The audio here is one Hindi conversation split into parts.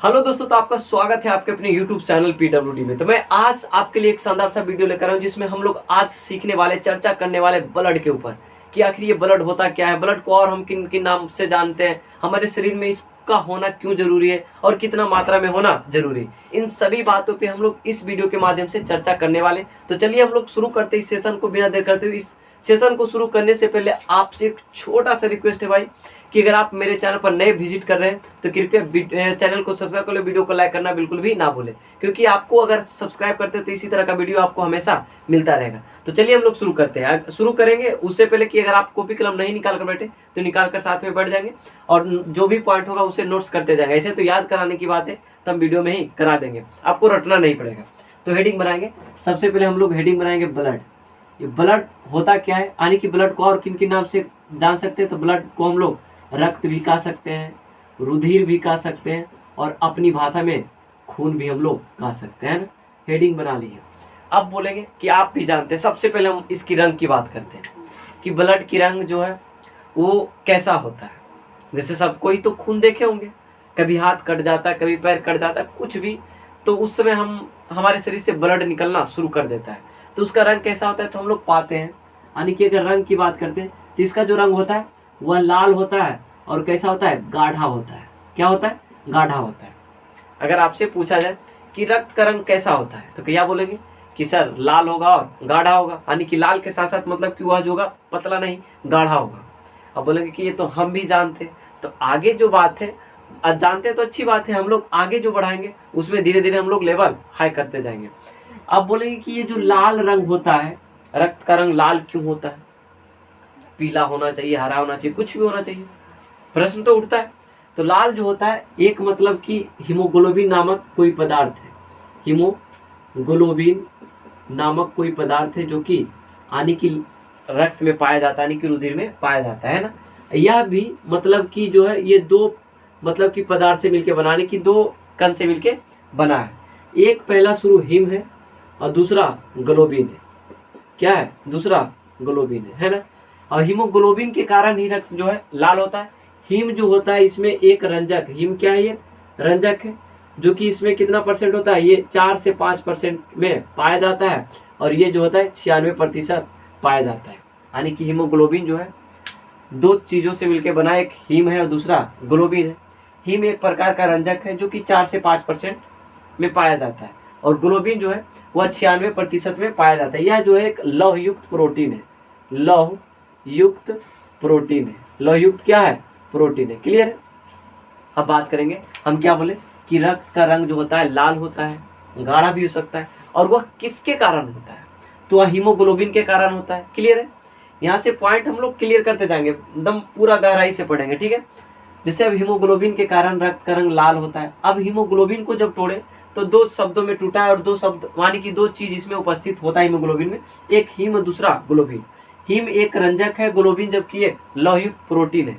हेलो दोस्तों, तो आपका स्वागत है आपके अपने YouTube चैनल PWD में। तो मैं आज आपके लिए एक शानदार सा वीडियो लेकर आया हूं जिसमें हम लोग आज सीखने वाले, चर्चा करने वाले ब्लड के ऊपर कि आखिर ये ब्लड होता क्या है, ब्लड को और हम किन किन नाम से जानते हैं, हमारे शरीर में इसका होना क्यों जरूरी है और कितना मात्रा में होना जरूरी है। इन सभी बातों पे हम लोग इस वीडियो के माध्यम से चर्चा करने वाले। तो चलिए हम लोग शुरू करते इस सेशन को बिना देर करते हुए। इस सेशन को शुरू करने से पहले आपसे एक छोटा सा रिक्वेस्ट है भाई कि अगर आप मेरे चैनल पर नए विजिट कर रहे हैं तो कृपया चैनल को सब्सक्राइब कर लो, वीडियो को लाइक करना बिल्कुल भी ना भूलें, क्योंकि आपको अगर सब्सक्राइब करते हैं तो इसी तरह का वीडियो आपको हमेशा मिलता रहेगा। तो चलिए हम लोग शुरू करते हैं। शुरू करेंगे उससे पहले कि अगर आप कॉपी कलम नहीं निकाल कर बैठे तो निकाल कर साथ में बैठ जाएंगे और जो भी पॉइंट होगा उसे नोट्स करते जाएंगे। ऐसे तो याद कराने की बात है तो हम वीडियो में ही करा देंगे, आपको रटना नहीं पड़ेगा। तो हेडिंग बनाएंगे। सबसे पहले हम लोग हेडिंग बनाएंगे ब्लड। ये ब्लड होता क्या है, यानी कि ब्लड को और किन किन नाम से जान सकते हैं। तो ब्लड को हम लोग रक्त भी कह सकते हैं, रुधिर भी कह सकते हैं और अपनी भाषा में खून भी हम लोग कह सकते हैं ना। हेडिंग बना ली है। अब बोलेंगे कि आप भी जानते हैं। सबसे पहले हम इसकी रंग की बात करते हैं कि ब्लड की रंग जो है वो कैसा होता है। जैसे सब कोई तो खून देखे होंगे, कभी हाथ कट जाता है, कभी पैर कट जाता है, कुछ भी, तो उस समय हमारे शरीर से ब्लड निकलना शुरू कर देता है। तो उसका रंग कैसा होता है तो हम लोग पाते हैं। यानी कि अगर रंग की बात करते हैं तो इसका जो रंग होता है वह लाल होता है और कैसा होता है, गाढ़ा होता है। क्या होता है, गाढ़ा होता है। अगर आपसे पूछा जाए कि रक्त का रंग कैसा होता है तो क्या बोलेंगे कि सर लाल होगा और गाढ़ा होगा। यानी कि लाल के साथ साथ मतलब कि वह जो होगा पतला नहीं, गाढ़ा होगा। अब बोलेंगे कि ये तो हम भी जानते हैं। तो आगे जो बात है, आज जानते हैं तो अच्छी बात है, हम लोग आगे जो बढ़ाएंगे उसमें धीरे धीरे हम लोग लेवल हाई करते जाएंगे। अब बोलेंगे कि ये जो लाल रंग होता है, रक्त का रंग लाल क्यों होता है, पीला होना चाहिए, हरा होना चाहिए, कुछ भी होना चाहिए, प्रश्न तो उठता है। तो लाल जो होता है एक मतलब कि हीमोग्लोबिन नामक कोई पदार्थ है। हीमोग्लोबिन नामक कोई पदार्थ है जो कि यानी कि रक्त में पाया जाता है, यानी कि रुधिर में पाया जाता है ना। यह भी मतलब कि जो है ये दो मतलब कि पदार्थ से मिलकर बनाने की, दो कण से मिलकर बना है। एक पहला शुरू हिम है और दूसरा ग्लोबिन है। क्या है, दूसरा ग्लोबिन है ना। और हीमोग्लोबिन के कारण ही रक्त जो है लाल होता है। हीम जो होता है इसमें एक रंजक, हीम क्या है, ये रंजक है, जो कि इसमें कितना परसेंट होता है, ये 4 से 5% में पाया जाता है। और ये जो होता है 96% पाया जाता है। यानी कि हीमोग्लोबिन जो है दो चीज़ों से मिलकर बना, एक हीम है और दूसरा ग्लोबिन है। हीम एक प्रकार का रंजक है जो कि 4 से 5% में पाया जाता है और ग्लोबिन जो है वह 96% में पाया जाता है। यह जो है एक लौह युक्त प्रोटीन है। लौह युक्त प्रोटीन है। लौह युक्त क्या है, प्रोटीन है। क्लियर है। अब बात करेंगे हम, क्या बोले कि रक्त का रंग जो होता है लाल होता है, गाढ़ा भी हो सकता है, और वह किसके कारण होता है तो वह हीमोग्लोबिन के कारण होता है। क्लियर है। यहाँ से पॉइंट हम लोग क्लियर करते जाएंगे, एकदम पूरा गहराई से पढ़ेंगे, ठीक है। जैसे अब हीमोग्लोबिन के कारण रक्त का रंग लाल होता है। अब हीमोग्लोबिन को जब तोड़े तो दो शब्दों में टूटा है और दो शब्द यानी कि दो चीज इसमें उपस्थित होता है हीमोग्लोबिन में, एक हीम और दूसरा ग्लोबिन। हीम एक रंजक है, ग्लोबिन जबकि एक लौहयुक्त प्रोटीन है।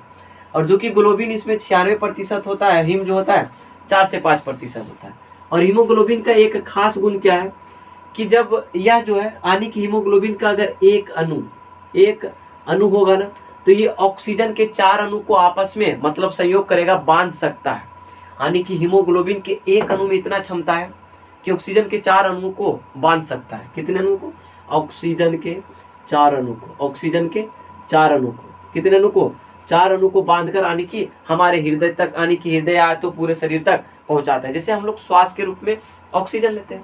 और जो कि ग्लोबिन इसमें 96% होता है, हीम जो होता है 4 से 5% होता है। और हीमोग्लोबिन का एक खास गुण क्या है कि जब यह जो है यानी कि हीमोग्लोबिन का अगर एक अणु होगा ना तो ये ऑक्सीजन के 4 अणु को आपस में मतलब संयोग करेगा, बांध सकता है। यानी कि हीमोग्लोबिन के एक अणु में इतना क्षमता है कि ऑक्सीजन के 4 अणु को बांध सकता है। कितने अणु को, ऑक्सीजन के 4 अणु को, ऑक्सीजन के 4 अणु को, कितने अणु को, 4 अणु को बांधकर यानी कि हमारे हृदय तक, यानी कि हृदय आए तो पूरे शरीर तक पहुंचाता है। जैसे हम लोग श्वास के रूप में ऑक्सीजन लेते हैं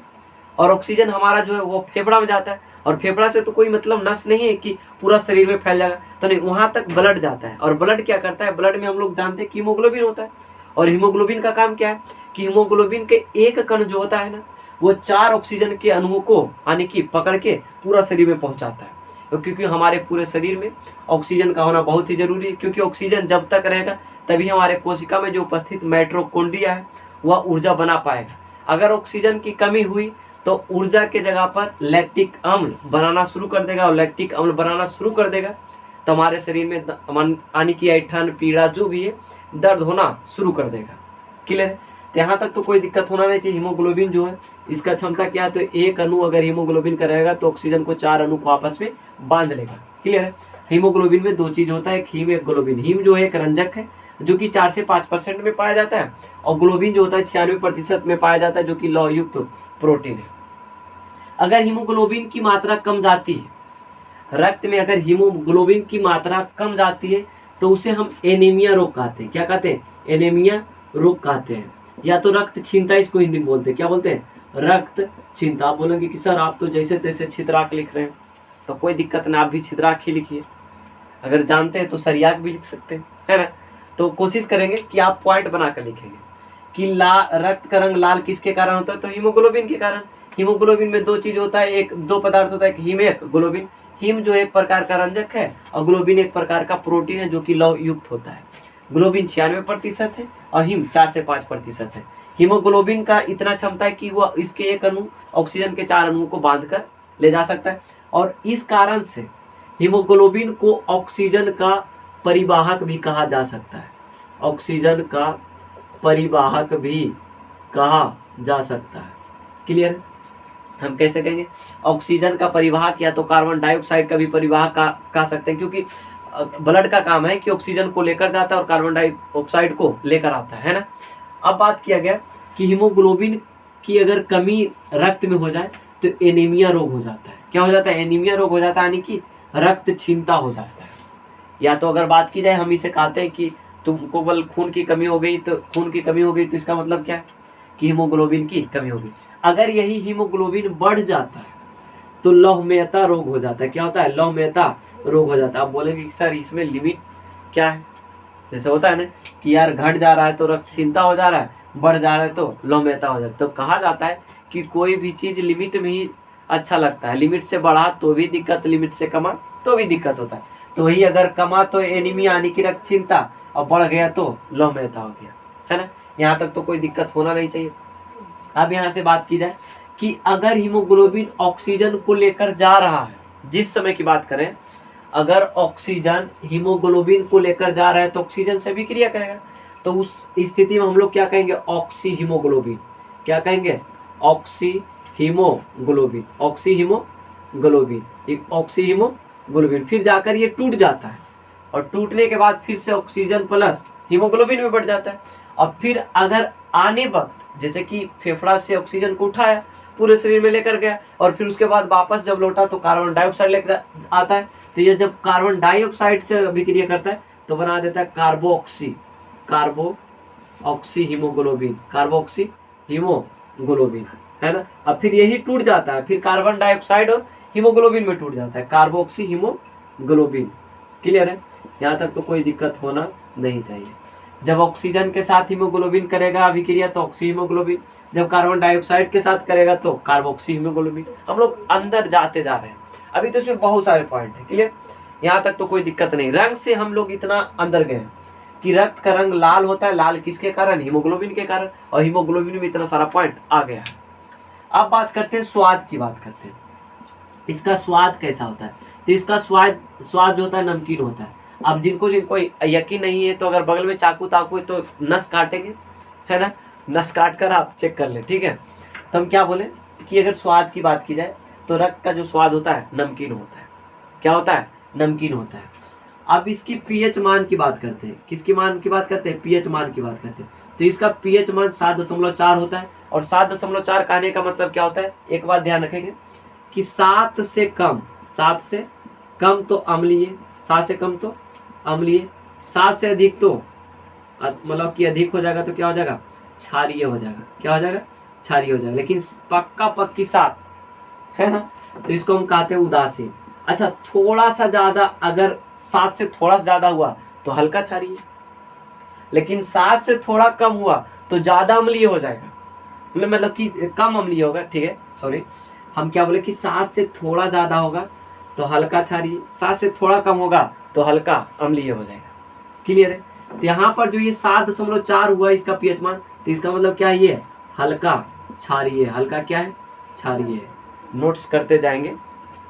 और ऑक्सीजन हमारा जो है वो फेफड़ा में जाता है, और फेफड़ा से तो कोई मतलब नस नहीं है कि पूरा शरीर में फैल जाएगा, तो नहीं, वहां तक ब्लड जाता है। और ब्लड क्या करता है, ब्लड में हम लोग जानते हैं कि हीमोग्लोबिन होता है। और हीमोग्लोबिन का काम क्या है कि हीमोग्लोबिन के एक कण जो होता है ना वो 4 ऑक्सीजन के अणुओं को यानी कि पकड़ के पूरा शरीर में पहुंचाता है। क्योंकि हमारे पूरे शरीर में ऑक्सीजन का होना बहुत ही जरूरी है, क्योंकि ऑक्सीजन जब तक रहेगा तभी हमारे कोशिका में जो उपस्थित माइटोकॉन्ड्रिया है वह ऊर्जा बना पाएगा। अगर ऑक्सीजन की कमी हुई तो ऊर्जा के जगह पर लैक्टिक अम्ल बनाना शुरू कर देगा, और लैक्टिक अम्ल बनाना शुरू कर देगा तो हमारे शरीर में यानी कि ऐंठन, पीड़ा जो भी है, दर्द होना शुरू कर देगा। क्लियर है। तो यहाँ तक तो कोई दिक्कत होना नहीं चाहिए। हीमोग्लोबिन जो है इसका क्षमता क्या है, तो एक अणु अगर हीमोग्लोबिन का रहेगा तो ऑक्सीजन को 4 अणु को आपस में बांध लेगा। क्लियर है। हीमोग्लोबिन में दो चीज होता है, एक हीम एक ग्लोबिन। हीम जो है एक रंजक है, जो कि 4 से 5% में पाया जाता है, और ग्लोबिन जो होता है 96% में पाया जाता है, जो कि लौह युक्त प्रोटीन है। अगर हीमोग्लोबिन की मात्रा कम जाती है, रक्त में अगर हीमोग्लोबिन की मात्रा कम जाती है तो उसे हम एनीमिया रोग कहते हैं। क्या कहते हैं? एनीमिया रोग कहते हैं, या तो रक्त छीनता, इसको हिंदी में बोलते हैं। क्या बोलते हैं? रक्त छीनता। आप बोलेंगे कि सर आप तो जैसे तैसे छिद्राक लिख रहे हैं, तो कोई दिक्कत नहीं, आप भी छिद्राक ही लिखिए। अगर जानते हैं तो सरियाक भी लिख सकते हैं, है ना। तो कोशिश करेंगे कि आप पॉइंट बनाकर लिखेंगे कि रक्त का रंग लाल किसके कारण होता है? तो हीमोग्लोबिन के कारण। हीमोग्लोबिन में दो चीज होता है, दो पदार्थ होता है, एक हीम, एक ग्लोबिन। हीम जो एक प्रकार का रंजक है और ग्लोबिन एक प्रकार का प्रोटीन है जो कि लौह युक्त होता है। ग्लोबिन 96% है और हीम 4 से 5% है। हीमोग्लोबिन का इतना क्षमता है कि वह इसके एक अणु ऑक्सीजन के 4 अणुओं को बांध कर ले जा सकता है, और इस कारण से हीमोग्लोबिन को ऑक्सीजन का परिवाहक भी कहा जा सकता है। ऑक्सीजन का परिवाहक भी कहा जा सकता है। क्लियर? हम कैसे कहेंगे? ऑक्सीजन का परिवाहक, या तो कार्बन डाइऑक्साइड का भी परिवाहक कह सकते हैं, क्योंकि ब्लड का काम है कि ऑक्सीजन को लेकर जाता है और कार्बन डाइऑक्साइड को लेकर आता है ना। अब बात किया गया कि हीमोग्लोबिन की अगर कमी रक्त में हो जाए तो एनीमिया रोग हो जाता है। क्या हो जाता है? एनीमिया रोग हो जाता है, यानी कि रक्त छीनता हो जाता है। या तो अगर बात की जाए, हम इसे कहते हैं कि तुमको बल खून की कमी हो गई, तो खून की कमी हो गई तो इसका मतलब क्या है? कि हीमोग्लोबिन की कमी हो गई। अगर यही हीमोग्लोबिन बढ़ जाता है तो लौहमयता रोग हो जाता है। क्या होता है? लौहमयता रोग हो जाता है। आप बोलेंगे कि सर इसमें लिमिट क्या है? जैसे होता है ना कि यार घट जा रहा है तो रक्तहीनता हो जा रहा है, बढ़ जा रहा है तो लौहमयता हो जाता है। तो कहा जाता है कि कोई भी चीज लिमिट में ही अच्छा लगता है। लिमिट से बढ़ा तो भी दिक्कत, लिमिट से कमा तो भी दिक्कत होता है। तो वही अगर कमा तो एनीमिया यानी कि रक्तहीनता, और बढ़ गया तो लौहमयता हो गया, है ना। यहाँ तक तो कोई दिक्कत होना नहीं चाहिए। अब यहाँ से बात की जाए कि अगर हीमोग्लोबिन ऑक्सीजन को लेकर जा रहा है, जिस समय की बात करें, अगर ऑक्सीजन हीमोग्लोबिन को लेकर जा रहा है तो ऑक्सीजन से भी क्रिया करेगा, तो उस स्थिति में हम लोग क्या कहेंगे? Oxy haemoglobin. क्या कहेंगे? Oxy haemoglobin. Oxy haemoglobin, oxy haemoglobin. फिर जाकर ये टूट जाता है, और टूटने के बाद फिर से ऑक्सीजन प्लस हीमोग्लोबिन में बढ़ जाता है। और फिर अगर आने वक्त, जैसे कि फेफड़ा से ऑक्सीजन को उठाया, पूरे शरीर में लेकर गया, और फिर उसके बाद वापस जब लौटा तो कार्बन डाइऑक्साइड लेकर आता है, तो ये जब कार्बन डाइऑक्साइड से अभिक्रिया करता है तो बना देता है कार्बोऑक्सी हीमोग्लोबिन। कार्बोऑक्सी हीमोग्लोबिन, है ना। अब फिर यही टूट जाता है, फिर कार्बन डाइऑक्साइड और हीमोग्लोबिन में टूट जाता है, कार्बोऑक्सी हीमोग्लोबिन। क्लियर है? यहाँ तक तो कोई दिक्कत होना नहीं चाहिए। जब ऑक्सीजन के साथ हीमोग्लोबिन करेगा अभिक्रिया तो ऑक्सी हीमोग्लोबिन, जब कार्बन डाइऑक्साइड के साथ करेगा तो कार्बोक्सी हीमोग्लोबिन। हम लोग अंदर जाते जा रहे हैं, अभी तो इसमें बहुत सारे पॉइंट है। क्लियर? यहाँ तक तो कोई दिक्कत नहीं। रंग से हम लोग इतना अंदर गए कि रक्त का रंग लाल होता है। लाल किसके कारण? हीमोग्लोबिन के कारण, और हीमोग्लोबिन में इतना सारा पॉइंट आ गया है। अब बात करते हैं स्वाद की, बात करते हैं इसका स्वाद कैसा होता है। तो इसका स्वाद जो होता है नमकीन होता है। अब जिनको यकीन नहीं है तो अगर बगल में चाकू ताकू है तो नस काटेंगे, है ना, नस काट कर आप चेक कर ले, ठीक है। तो हम क्या बोले कि अगर स्वाद की बात की जाए तो रक्त का जो स्वाद होता है नमकीन होता है। क्या होता है? नमकीन होता है। अब इसकी पीएच मान की बात करते हैं। किसकी मान की बात करते हैं? पीएच मान की बात करते हैं। तो इसका पीएच मान 7.4 होता है। और 7.4 कहने का मतलब क्या होता है? एक बात ध्यान रखेंगे कि 7 से कम तो अम्लीय, 7 से कम तो अम्लीय, 7 से अधिक तो मतलब कि अधिक हो जाएगा तो क्या हो जाएगा? क्षारीय हो जाएगा। क्या हो जाएगा? क्षारीय हो जाएगा। लेकिन पक्की 7 है ना, तो इसको हम कहते हैं उदासीन। अच्छा, थोड़ा सा ज्यादा, अगर 7 से थोड़ा सा ज्यादा हुआ तो हल्का क्षारीय, लेकिन 7 से थोड़ा कम हुआ तो ज्यादा अम्लीय हो जाएगा, मतलब कि कम अम्लीय होगा। ठीक है, सॉरी, हम क्या बोले कि 7 से थोड़ा ज्यादा होगा तो हल्का क्षारीय, 7 से थोड़ा कम होगा तो हल्का अम्लीय हो जाएगा। क्लियर है? तो यहाँ पर जो ये 7.4 हुआ इसका पीएच मान, तो इसका मतलब क्या है? ये हल्का क्षारीय। हल्का क्या है? क्षारीय है। नोट्स करते जाएंगे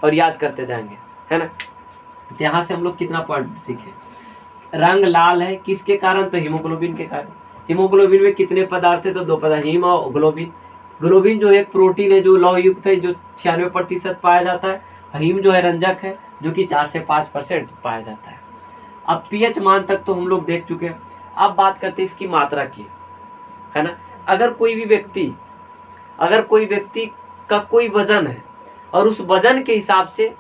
और याद करते जाएंगे, है ना। तो यहाँ से हम लोग कितना पॉइंट सीखे? रंग लाल है किसके कारण? तो हीमोग्लोबिन के कारण। हीमोग्लोबिन में कितने पदार्थ है? तो 2 पदार्थ, हीम और ग्लोबिन। ग्लोबिन जो एक प्रोटीन है जो लौह युक्त है, जो 96% पाया जाता है। हीम जो है रंजक है, जो कि 4 से 5% पाया जाता है। अब पीएच मान तक तो हम लोग देख चुके हैं। अब बात करते हैं इसकी मात्रा की, है ना। अगर कोई व्यक्ति का कोई वजन है और उस वजन के हिसाब से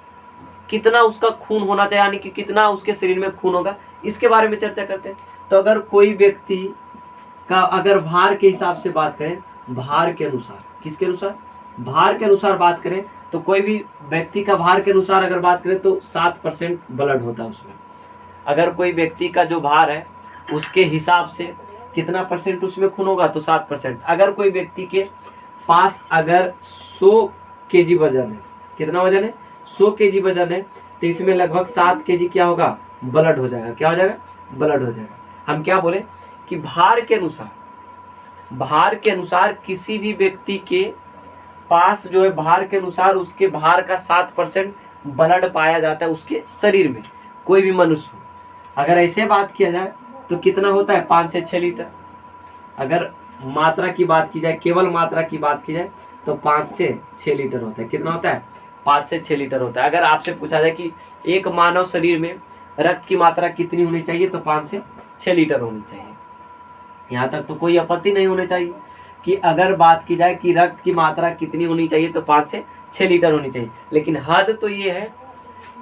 कितना उसका खून होना चाहिए, यानी कि कितना उसके शरीर में खून होगा, इसके बारे में चर्चा करते हैं। तो अगर कोई व्यक्ति का अगर भार के हिसाब से बात करें, भार के अनुसार, किसके अनुसार, भार के अनुसार बात करें, तो कोई भी व्यक्ति का भार के अनुसार अगर बात करें तो 7% ब्लड होता है उसमें। अगर कोई व्यक्ति का जो भार है उसके हिसाब से कितना परसेंट उसमें खून होगा, तो 7%। अगर कोई व्यक्ति के पास अगर 100 kg वजन है, कितना वजन है, 100 kg वजन है, तो इसमें लगभग 7 kg क्या होगा, ब्लड हो जाएगा। क्या हो जाएगा, ब्लड हो जाएगा। हम क्या बोले कि भार के अनुसार किसी भी व्यक्ति के पास जो है भार के अनुसार उसके भार का 7% ब्लड पाया जाता है उसके शरीर में, कोई भी मनुष्य हो। अगर ऐसे बात किया जाए तो कितना होता है, 5 से 6 लीटर। अगर मात्रा की बात की जाए, केवल मात्रा की बात की जाए, तो 5 से 6 लीटर होता है। कितना होता है, 5 से 6 लीटर होता है। अगर आपसे पूछा जाए कि एक मानव शरीर में रक्त की मात्रा कितनी होनी चाहिए, तो 5 से 6 लीटर होनी चाहिए। यहाँ तक तो कोई आपत्ति नहीं होनी चाहिए कि अगर बात की जाए कि रक्त की मात्रा कितनी होनी चाहिए, तो 5 से 6 लीटर होनी चाहिए। लेकिन हद तो ये है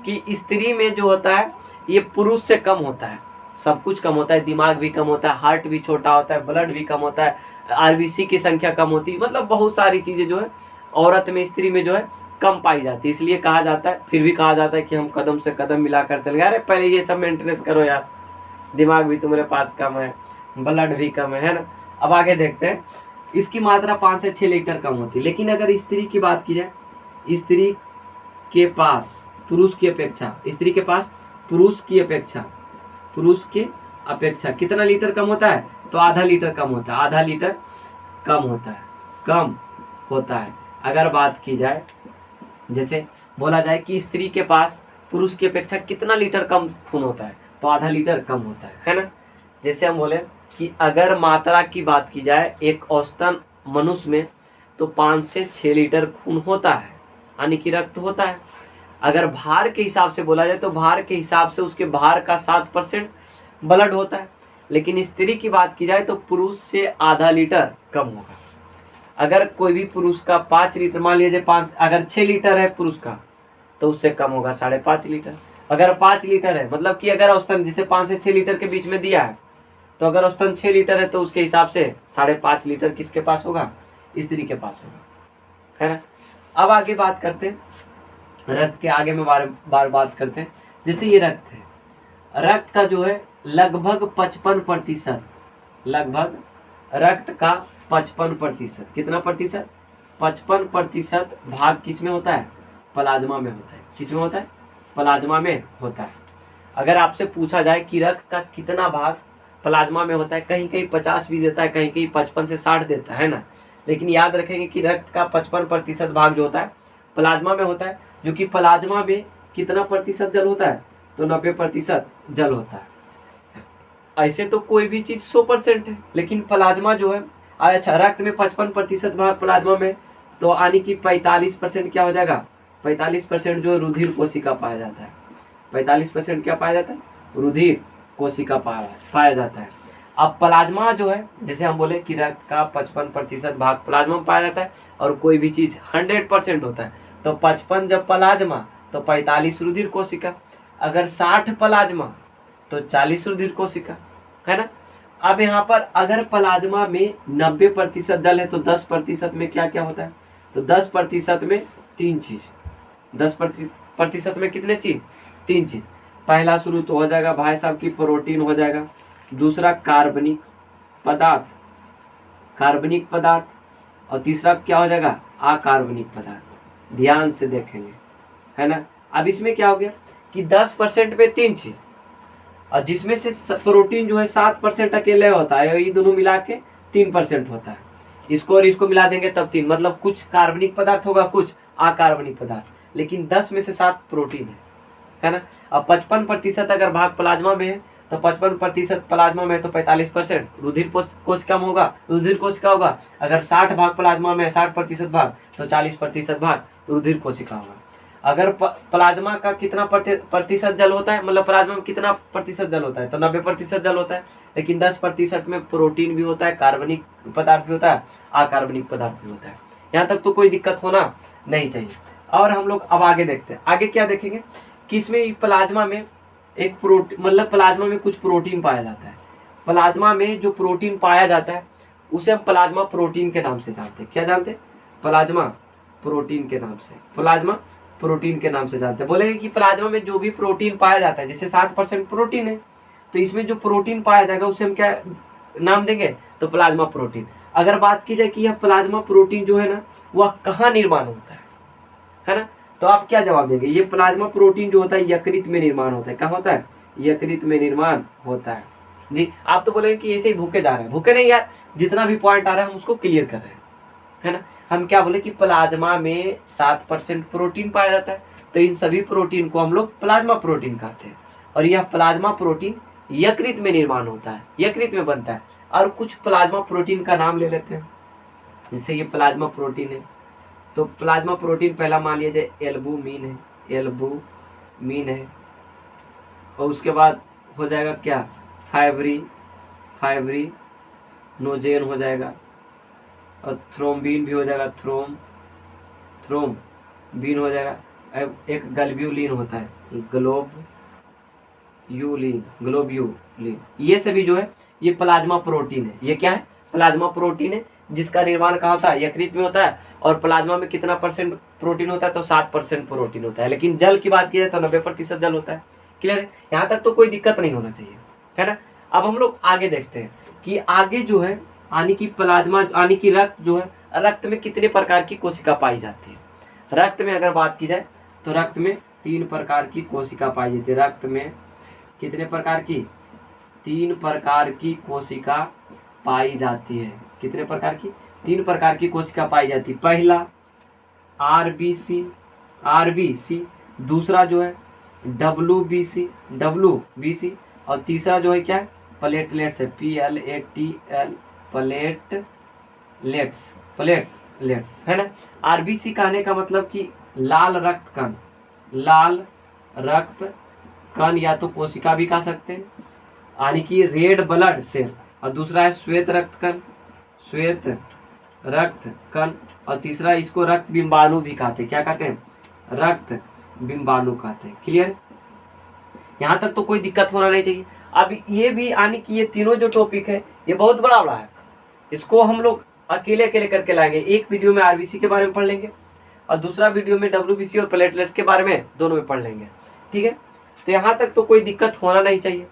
कि स्त्री में जो होता है ये पुरुष से कम होता है, सब कुछ कम होता है, दिमाग भी कम होता है, हार्ट भी छोटा होता है, ब्लड भी कम होता है, आरबीसी की संख्या कम होती है, मतलब बहुत सारी चीज़ें जो है औरत में, स्त्री में जो है कम पाई जाती है। इसलिए कहा जाता है, फिर भी कहा जाता है कि हम कदम से कदम मिलाकर चल गए। अरे पहले ये सब मेंटेनेंस करो यार, दिमाग भी तुम्हारे पास कम है, ब्लड भी कम है ना। अब आगे देखते हैं, इसकी मात्रा 5 से 6 लीटर कम होती है। लेकिन अगर स्त्री की बात की जाए, स्त्री के पास पुरुष की अपेक्षा कितना लीटर कम होता है, तो आधा लीटर कम होता है, आधा लीटर कम होता है। अगर बात की जाए, जैसे बोला जाए कि स्त्री के पास पुरुष की अपेक्षा कितना लीटर कम खून होता है, तो आधा लीटर कम होता है ना। जैसे हम बोले कि अगर मात्रा की बात की जाए एक औसतन मनुष्य में, तो 5 से 6 लीटर खून होता है, यानी कि रक्त होता है। अगर भार के हिसाब से बोला जाए, तो भार के हिसाब से उसके भार का 7% ब्लड होता है। लेकिन स्त्री की बात की जाए तो पुरुष से आधा लीटर कम होगा। अगर कोई भी पुरुष का 5 लीटर, मान लीजिए 5, अगर 6 लीटर है पुरुष का, तो उससे कम होगा 5.5 लीटर। अगर 5 लीटर है, मतलब कि अगर औसतन जिसे 5 से 6 लीटर के बीच में दिया है, तो अगर औसतन 6 लीटर है, तो उसके हिसाब से 5.5 लीटर किसके पास होगा, स्त्री के पास होगा, है ना। अब आगे बात करते हैं रक्त के, आगे में बार बात करते हैं। जैसे ये रक्त है, रक्त का जो है लगभग 55%, लगभग रक्त का 55%, कितना प्रतिशत, 55% भाग किस में होता है, प्लाज्मा में होता है। किस में होता है, प्लाज्मा में होता है। अगर आपसे पूछा जाए कि रक्त का कितना भाग प्लाज्मा में होता है, कहीं कहीं 50 भी देता है, कहीं कहीं 55 से 60 देता है ना। लेकिन याद रखेंगे कि रक्त का 55% भाग जो होता है प्लाज्मा में होता है, जो कि प्लाज्मा में कितना प्रतिशत जल होता है, तो 90% जल होता है। ऐसे तो कोई भी चीज़ 100% है, लेकिन प्लाज्मा जो है, अच्छा रक्त में 55% भाग प्लाज्मा में, तो यानी कि 45% क्या हो जाएगा, 45% जो रुधिर कोशिका पाया जाता है। 45% क्या पाया जाता है, रुधिर कोशिका पाया जाता है। अब प्लाज्मा जो है, जैसे हम बोले कि रक्त का 55% भाग प्लाज्मा में पाया जाता है, और कोई भी चीज़ 100% होता है, तो 55 जब प्लाज्मा तो 45 रुधिर कोशिका, अगर 60 प्लाज्मा तो 40 रुधिर कोशिका, है ना। अब यहाँ पर अगर प्लाज्मा में 90% जल है, तो 10% में क्या क्या होता है, तो 10% में 3 चीज़, 10% में कितने चीज़, 3 चीज़। पहला शुरू तो हो जाएगा भाई साहब की प्रोटीन हो जाएगा, दूसरा कार्बनिक पदार्थ, और तीसरा क्या हो जाएगा, अकार्बनिक पदार्थ। ध्यान से देखेंगे, है ना। अब इसमें क्या हो गया कि 10% में 3 चीज, और जिसमें से प्रोटीन जो है 7% अकेले होता है, ये दोनों मिला के 3% होता है। इसको और इसको मिला देंगे तब 3, मतलब कुछ कार्बनिक पदार्थ होगा, कुछ अकार्बनिक पदार्थ, लेकिन 10 में से 7 प्रोटीन है ना। अब 55% अगर भाग प्लाज्मा में है, तो 55% प्लाज्मा में है, तो 45% रुधिर कोशिका में होगा, रुधिर कोशिका होगा। अगर 60 भाग प्लाज्मा में है, 60% भाग, तो 40% भाग रुधिर कोशिका होगा। अगर प्लाज्मा का कितना प्रतिशत जल होता है, मतलब प्लाज्मा में कितना प्रतिशत जल होता है, तो 90% जल होता है। लेकिन 10% में प्रोटीन भी होता है, कार्बनिक पदार्थ भी होता है, अकार्बनिक पदार्थ भी होता है। यहाँ तक तो कोई दिक्कत होना नहीं चाहिए। और हम लोग अब आगे देखते हैं, आगे क्या देखेंगे कि इसमें प्लाज्मा में एक प्रोटीन, मतलब प्लाज्मा में कुछ प्रोटीन पाया जाता है। प्लाज्मा में जो प्रोटीन पाया जाता है उसे हम प्लाज्मा प्रोटीन के नाम से जानते हैं। क्या जानते हैं? प्लाज्मा प्रोटीन के नाम से, प्लाज्मा प्रोटीन के नाम से जानते हैं। बोलेंगे कि प्लाज्मा में जो भी प्रोटीन पाया जाता है, जैसे 60% प्रोटीन है, तो इसमें जो प्रोटीन पाया जाएगा उसे हम क्या नाम देंगे? तो प्लाज्मा प्रोटीन। अगर बात की जाए कि यह प्लाज्मा प्रोटीन जो है ना वह कहाँ निर्माण होता है ना, तो आप क्या जवाब देंगे? ये प्लाज्मा प्रोटीन जो होता है यकृत में निर्माण होता है। कहाँ होता है? यकृत में निर्माण होता है जी। आप तो बोलेंगे कि ऐसे ही भूखे जा रहे हैं, भूखे नहीं यार, जितना भी पॉइंट आ रहा है हम उसको क्लियर कर रहे हैं, है ना। हम क्या बोले कि प्लाज्मा में 7% प्रोटीन पाया जाता है, तो इन सभी प्रोटीन को हम लोग प्लाज्मा प्रोटीन कहते हैं। और यह प्लाज्मा प्रोटीन यकृत में निर्माण होता है, यकृत में बनता है। और कुछ प्लाज्मा प्रोटीन का नाम ले लेते हैं, जैसे ये प्लाज्मा प्रोटीन है, तो प्लाज्मा प्रोटीन पहला मान लिया जाए एल्बुमिन है, एल्बुमिन है। और उसके बाद हो जाएगा क्या? फाइब्रिनोजेन हो जाएगा, और थ्रोम्बिन भी हो जाएगा, थ्रोम्बिन हो जाएगा। एक ग्लोब्यूलिन होता है, ग्लोब्यूलिन। ये सभी जो है ये प्लाज्मा प्रोटीन है। ये क्या है? प्लाज्मा प्रोटीन है, जिसका निर्माण कहाँ होता है? यकृत में होता है। और प्लाज्मा में कितना % प्रोटीन होता है? तो 7% प्रोटीन होता है। लेकिन जल की बात की जाए तो 90% जल होता है। क्लियर है? यहाँ तक तो कोई दिक्कत नहीं होना चाहिए, है ना। अब हम लोग आगे देखते हैं कि आगे जो है यानी कि प्लाज्मा यानी कि रक्त जो है, रक्त में कितने प्रकार की कोशिका पाई जाती है? रक्त में अगर बात की जाए तो रक्त में 3 प्रकार की कोशिका पाई जाती है। रक्त में कितने प्रकार की? 3 प्रकार की कोशिका पाई जाती है। कितने प्रकार की? 3 प्रकार की कोशिका पाई जाती है। पहला आरबीसी, दूसरा जो है डब्ल्यूबीसी, और तीसरा जो है क्या है? प्लेटलेट्स है, प्लेटलेट्स, है ना। आरबीसी कहने का मतलब कि लाल रक्त कण, या तो कोशिका भी कह सकते हैं, यानी कि रेड ब्लड सेल। और दूसरा है श्वेत रक्त कण, और तीसरा इसको रक्त बिंबाणु भी कहते हैं। क्या कहते हैं? रक्त बिंबाणु कहते हैं। क्लियर? यहाँ तक तो कोई दिक्कत होना नहीं चाहिए। अब ये भी यानी कि ये तीनों जो टॉपिक है ये बहुत बड़ा है, इसको हम लोग अकेले करके लाएंगे। एक वीडियो में आरबीसी के बारे में पढ़ लेंगे, और दूसरा वीडियो में डब्ल्यूबीसी और प्लेटलेट्स के बारे में दोनों में पढ़ लेंगे। ठीक है, तो यहाँ तक तो कोई दिक्कत होना नहीं चाहिए,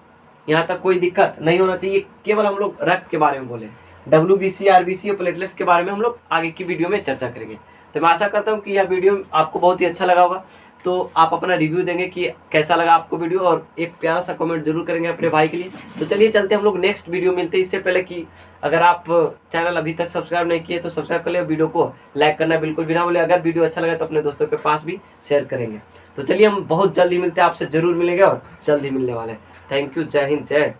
यहाँ तक कोई दिक्कत नहीं होना चाहिए। केवल हम लोग रक्त के बारे में बोले, डब्ल्यूबीसी, आरबीसी और प्लेटलेट्स के बारे में हम लोग आगे की वीडियो में चर्चा करेंगे। तो मैं आशा करता हूँ कि यह वीडियो आपको बहुत ही अच्छा लगा होगा। तो आप अपना रिव्यू देंगे कि कैसा लगा आपको वीडियो, और एक प्यारा सा कमेंट जरूर करेंगे अपने भाई के लिए। तो चलिए चलते हम लोग नेक्स्ट वीडियो मिलते हैं। इससे पहले कि अगर आप चैनल अभी तक सब्सक्राइब नहीं किए तो सब्सक्राइब कर ले, वीडियो को लाइक करना बिल्कुल भी ना भूलें। अगर वीडियो अच्छा लगा तो अपने दोस्तों के पास भी शेयर करेंगे। तो चलिए हम बहुत जल्दी मिलते हैं, आपसे जरूर मिलेंगे और जल्दी मिलने वाले हैं। थैंक यू, जय हिंद, जय